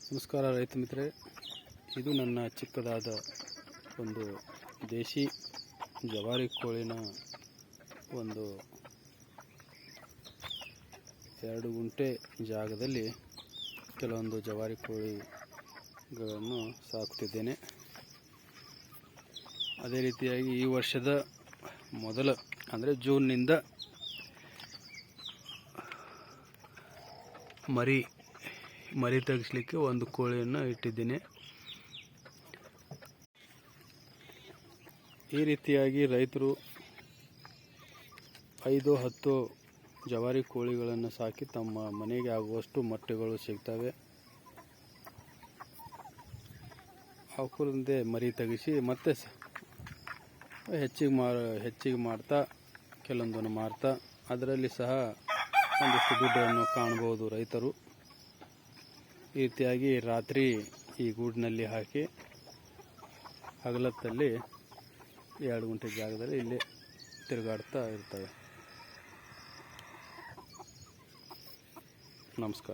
ನಮಸ್ಕಾರ ರೈತ ಮಿತ್ರರೇ, ಇದು ನನ್ನ ಚಿಕ್ಕದಾದ ಒಂದು ದೇಶಿ ಜವಾರಿ ಕೋಳಿನ ಒಂದು 2 ಗುಂಟೆ ಜಾಗದಲ್ಲಿ ಕೆಲವೊಂದು ಜವಾರಿ ಕೋಳಿಗಳನ್ನು ಸಾಕುತ್ತಿದ್ದೇನೆ. ಅದೇ ರೀತಿಯಾಗಿ ಈ ವರ್ಷದ ಮೊದಲ ಅಂದರೆ ಜೂನ್ನಿಂದ ಮರಿ ತೆಗೆಸಲಿಕ್ಕೆ ಒಂದು ಕೋಳಿಯನ್ನು ಇಟ್ಟಿದ್ದೀನಿ. ಈ ರೀತಿಯಾಗಿ ರೈತರು 5-10 ಜವಾರಿ ಕೋಳಿಗಳನ್ನು ಸಾಕಿ ತಮ್ಮ ಮನೆಗೆ ಆಗುವಷ್ಟು ಮೊಟ್ಟೆಗಳು ಸಿಗ್ತವೆ. ಅವಕರಿಂದೆ ಮರಿ ತೆಗೆಸಿ ಮತ್ತೆ ಹೆಚ್ಚಿಗೆ ಮಾಡ್ತಾ ಕೆಲವೊಂದನ್ನು ಮಾರ್ತಾ ಅದರಲ್ಲಿ ಸಹ ಒಂದಿಷ್ಟು ದುಡ್ಡನ್ನು ಕಾಣಬಹುದು ರೈತರು. ಈ ರೀತಿಯಾಗಿ ರಾತ್ರಿ ಈ ಗೂಡಿನಲ್ಲಿ ಹಾಕಿ ಹಗಲತ್ತಲ್ಲಿ 2 ಗುಂಟೆ ಜಾಗದಲ್ಲಿ ಇಲ್ಲೇ ತಿರುಗಾಡ್ತಾ ಇರ್ತವೆ. ನಮಸ್ಕಾರ.